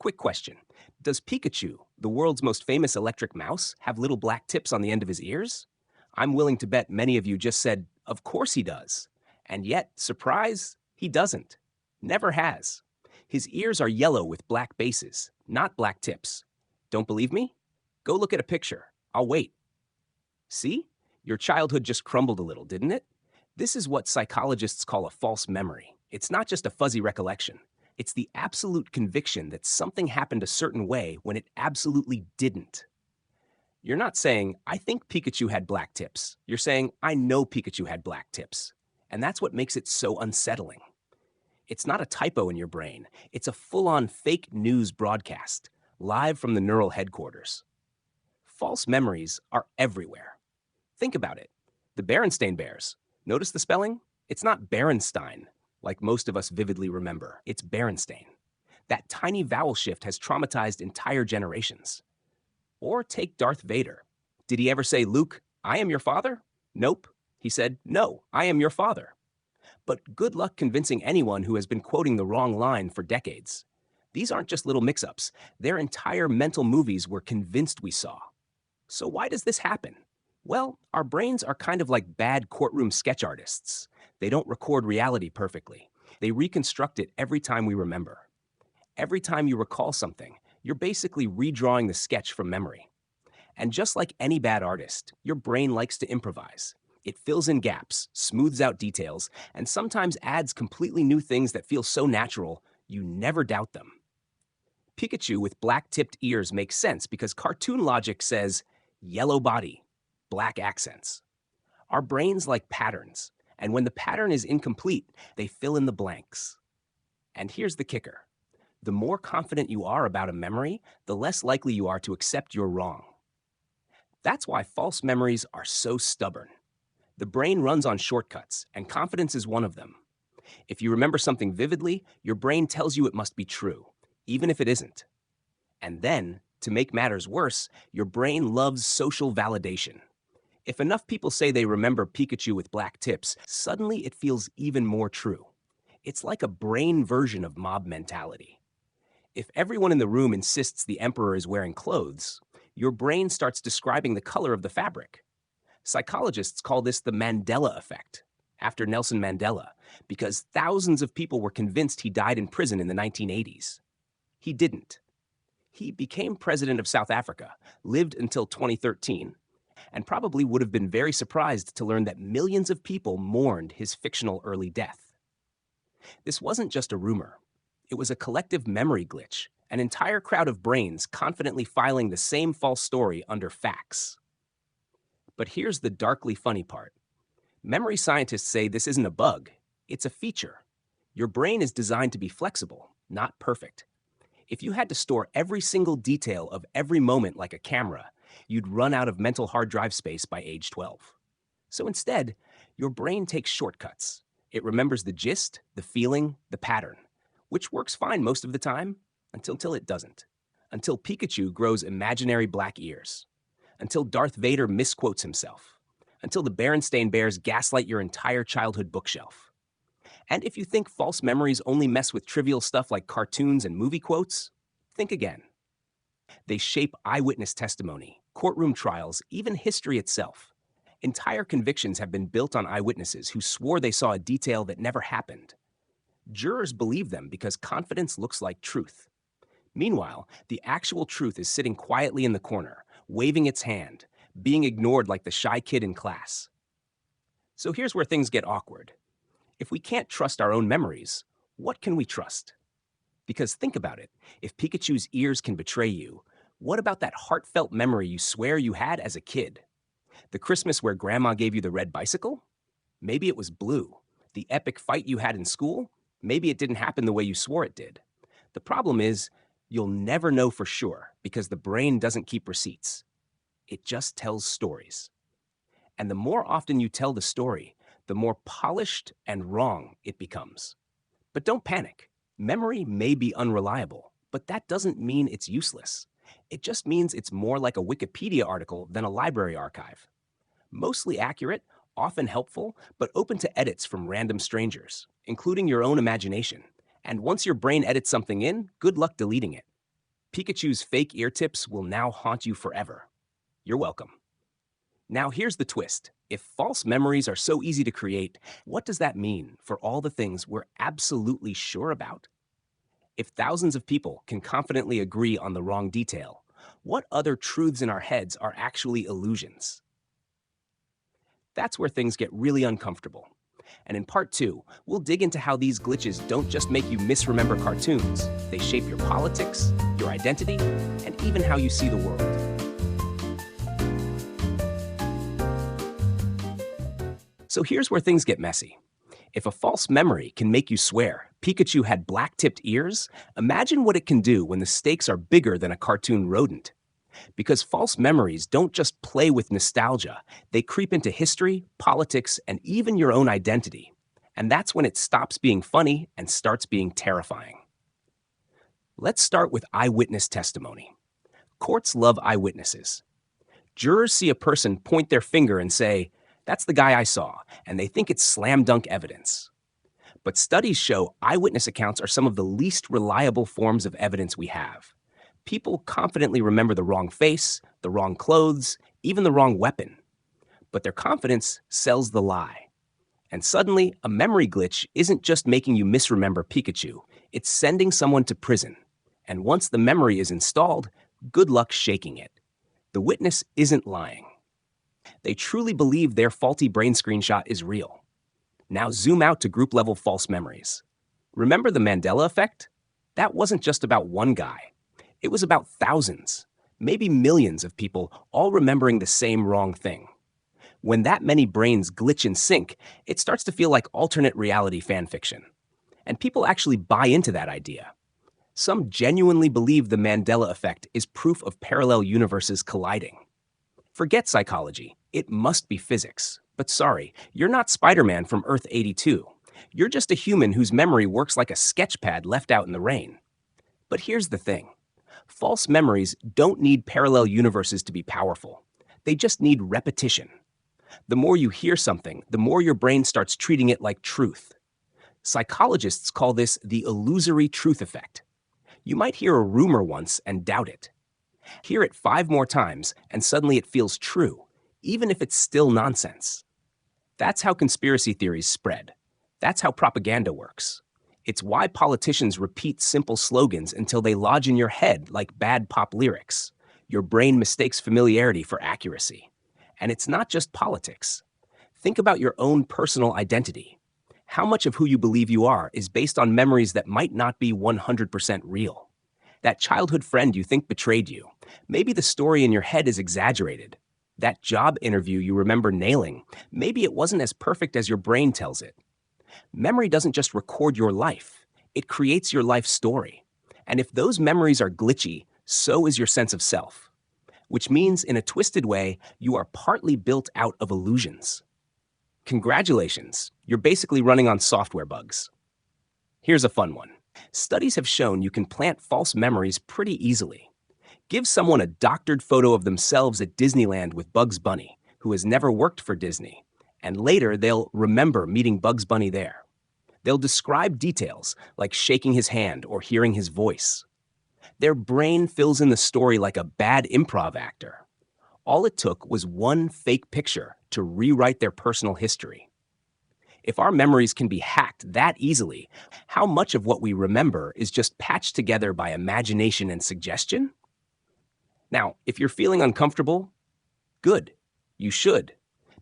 Quick question. Does Pikachu, the world's most famous electric mouse, have little black tips on the end of his ears? I'm willing to bet many of you just said, of course he does. And yet, surprise, he doesn't. Never has. His ears are yellow with black bases, not black tips. Don't believe me? Go look at a picture. I'll wait. See? Your childhood just crumbled a little, didn't it? This is what psychologists call a false memory. It's not just a fuzzy recollection. It's the absolute conviction that something happened a certain way when it absolutely didn't. You're not saying, I think Pikachu had black tips. You're saying, I know Pikachu had black tips. And that's what makes it so unsettling. It's not a typo in your brain. It's a full-on fake news broadcast, live from the neural headquarters. False memories are everywhere. Think about it. The Berenstain Bears. Notice the spelling? It's not Berenstein, like most of us vividly remember. It's Berenstain. That tiny vowel shift has traumatized entire generations. Or take Darth Vader. Did he ever say, Luke, I am your father? Nope. He said, no, I am your father. But good luck convincing anyone who has been quoting the wrong line for decades. These aren't just little mix-ups. Their entire mental movies we're convinced we saw. So why does this happen? Well, our brains are kind of like bad courtroom sketch artists. They don't record reality perfectly. They reconstruct it every time we remember. Every time you recall something, you're basically redrawing the sketch from memory. And just like any bad artist, your brain likes to improvise. It fills in gaps, smooths out details, and sometimes adds completely new things that feel so natural, you never doubt them. Pikachu with black-tipped ears makes sense because cartoon logic says, yellow body, black accents. Our brains like patterns, and when the pattern is incomplete, they fill in the blanks. And here's the kicker. The more confident you are about a memory, the less likely you are to accept you're wrong. That's why false memories are so stubborn. The brain runs on shortcuts, and confidence is one of them. If you remember something vividly, your brain tells you it must be true, even if it isn't. And then, to make matters worse, your brain loves social validation. If enough people say they remember Pikachu with black tips, suddenly it feels even more true. It's like a brain version of mob mentality. If everyone in the room insists the emperor is wearing clothes, your brain starts describing the color of the fabric. Psychologists call this the Mandela effect, after Nelson Mandela, because thousands of people were convinced he died in prison in the 1980s. He didn't. He became president of South Africa, lived until 2013, and probably would have been very surprised to learn that millions of people mourned his fictional early death. This wasn't just a rumor. It was a collective memory glitch, an entire crowd of brains confidently filing the same false story under facts. But here's the darkly funny part. Memory scientists say this isn't a bug, it's a feature. Your brain is designed to be flexible, not perfect. If you had to store every single detail of every moment like a camera, you'd run out of mental hard drive space by age 12. So instead, your brain takes shortcuts. It remembers the gist, the feeling, the pattern, which works fine most of the time, until it doesn't. Until Pikachu grows imaginary black ears. Until Darth Vader misquotes himself. Until the Berenstain Bears gaslight your entire childhood bookshelf. And if you think false memories only mess with trivial stuff like cartoons and movie quotes, think again. They shape eyewitness testimony, courtroom trials, even history itself. Entire convictions have been built on eyewitnesses who swore they saw a detail that never happened. Jurors believe them because confidence looks like truth. Meanwhile, the actual truth is sitting quietly in the corner, waving its hand, being ignored like the shy kid in class. So here's where things get awkward. If we can't trust our own memories, what can we trust? Because think about it, if Pikachu's ears can betray you, what about that heartfelt memory you swear you had as a kid? The Christmas where Grandma gave you the red bicycle? Maybe it was blue. The epic fight you had in school? Maybe it didn't happen the way you swore it did. The problem is, you'll never know for sure because the brain doesn't keep receipts. It just tells stories. And the more often you tell the story, the more polished and wrong it becomes. But don't panic. Memory may be unreliable, but that doesn't mean it's useless. It just means it's more like a Wikipedia article than a library archive. Mostly accurate, often helpful, but open to edits from random strangers, including your own imagination. And once your brain edits something in, good luck deleting it. Pikachu's fake ear tips will now haunt you forever. You're welcome. Now, here's the twist. If false memories are so easy to create, what does that mean for all the things we're absolutely sure about? If thousands of people can confidently agree on the wrong detail, what other truths in our heads are actually illusions? That's where things get really uncomfortable. And in part 2, we'll dig into how these glitches don't just make you misremember cartoons, they shape your politics, your identity, and even how you see the world. So here's where things get messy. If a false memory can make you swear Pikachu had black-tipped ears, imagine what it can do when the stakes are bigger than a cartoon rodent. Because false memories don't just play with nostalgia, they creep into history, politics, and even your own identity. And that's when it stops being funny and starts being terrifying. Let's start with eyewitness testimony. Courts love eyewitnesses. Jurors see a person point their finger and say, "That's the guy I saw," and they think it's slam dunk evidence. But studies show eyewitness accounts are some of the least reliable forms of evidence we have. People confidently remember the wrong face, the wrong clothes, even the wrong weapon. But their confidence sells the lie. And suddenly, a memory glitch isn't just making you misremember Pikachu, it's sending someone to prison. And once the memory is installed, good luck shaking it. The witness isn't lying. They truly believe their faulty brain screenshot is real. Now zoom out to group-level false memories. Remember the Mandela effect? That wasn't just about one guy. It was about thousands, maybe millions of people all remembering the same wrong thing. When that many brains glitch in sync, it starts to feel like alternate reality fan fiction. And people actually buy into that idea. Some genuinely believe the Mandela effect is proof of parallel universes colliding. Forget psychology, it must be physics. But sorry, you're not Spider-Man from Earth 82. You're just a human whose memory works like a sketch pad left out in the rain. But here's the thing. False memories don't need parallel universes to be powerful. They just need repetition. The more you hear something, the more your brain starts treating it like truth. Psychologists call this the illusory truth effect. You might hear a rumor once and doubt it. Hear it 5 more times, and suddenly it feels true, even if it's still nonsense. That's how conspiracy theories spread. That's how propaganda works. It's why politicians repeat simple slogans until they lodge in your head like bad pop lyrics. Your brain mistakes familiarity for accuracy. And it's not just politics. Think about your own personal identity. How much of who you believe you are is based on memories that might not be 100% real? That childhood friend you think betrayed you. Maybe the story in your head is exaggerated. That job interview you remember nailing. Maybe it wasn't as perfect as your brain tells it. Memory doesn't just record your life. It creates your life story. And if those memories are glitchy, so is your sense of self. Which means, in a twisted way, you are partly built out of illusions. Congratulations, you're basically running on software bugs. Here's a fun one. Studies have shown you can plant false memories pretty easily. Give someone a doctored photo of themselves at Disneyland with Bugs Bunny, who has never worked for Disney, and later they'll remember meeting Bugs Bunny there. They'll describe details like shaking his hand or hearing his voice. Their brain fills in the story like a bad improv actor. All it took was one fake picture to rewrite their personal history. If our memories can be hacked that easily, how much of what we remember is just patched together by imagination and suggestion? Now, if you're feeling uncomfortable, good. You should.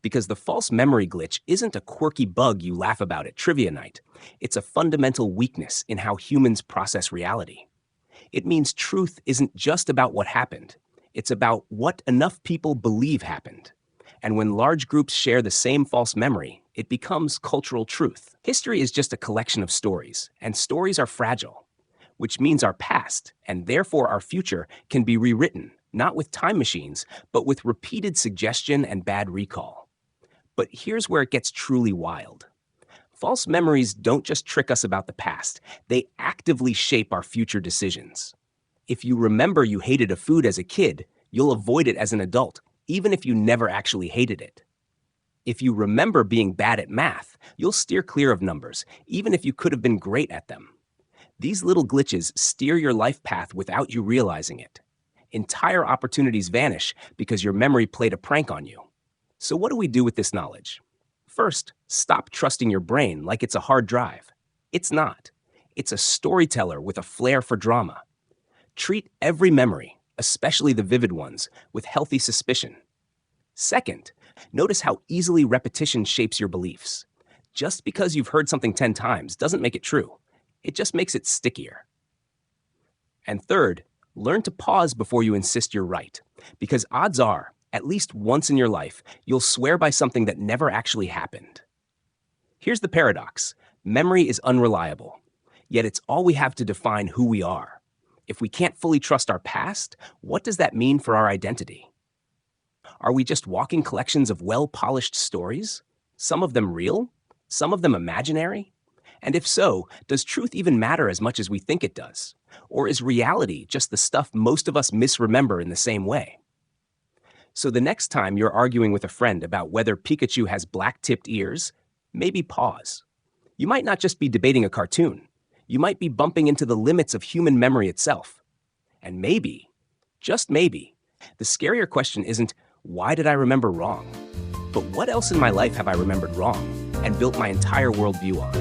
Because the false memory glitch isn't a quirky bug you laugh about at trivia night. It's a fundamental weakness in how humans process reality. It means truth isn't just about what happened. It's about what enough people believe happened. And when large groups share the same false memory, it becomes cultural truth. History is just a collection of stories, and stories are fragile, which means our past, and therefore our future, can be rewritten, not with time machines, but with repeated suggestion and bad recall. But here's where it gets truly wild. False memories don't just trick us about the past, they actively shape our future decisions. If you remember you hated a food as a kid, you'll avoid it as an adult, even if you never actually hated it. If you remember being bad at math, you'll steer clear of numbers, even if you could have been great at them. These little glitches steer your life path without you realizing it. Entire opportunities vanish because your memory played a prank on you. So, what do we do with this knowledge? First, stop trusting your brain like it's a hard drive. It's not. It's a storyteller with a flair for drama. Treat every memory, especially the vivid ones, with healthy suspicion. Second, notice how easily repetition shapes your beliefs. Just because you've heard something 10 times doesn't make it true. It just makes it stickier. And third, learn to pause before you insist you're right, because odds are, at least once in your life, you'll swear by something that never actually happened. Here's the paradox. Memory is unreliable, yet it's all we have to define who we are. If we can't fully trust our past, what does that mean for our identity? Are we just walking collections of well-polished stories? Some of them real? Some of them imaginary? And if so, does truth even matter as much as we think it does? Or is reality just the stuff most of us misremember in the same way? So the next time you're arguing with a friend about whether Pikachu has black-tipped ears, maybe pause. You might not just be debating a cartoon. You might be bumping into the limits of human memory itself. And maybe, just maybe, the scarier question isn't, why did I remember wrong? But what else in my life have I remembered wrong and built my entire worldview on?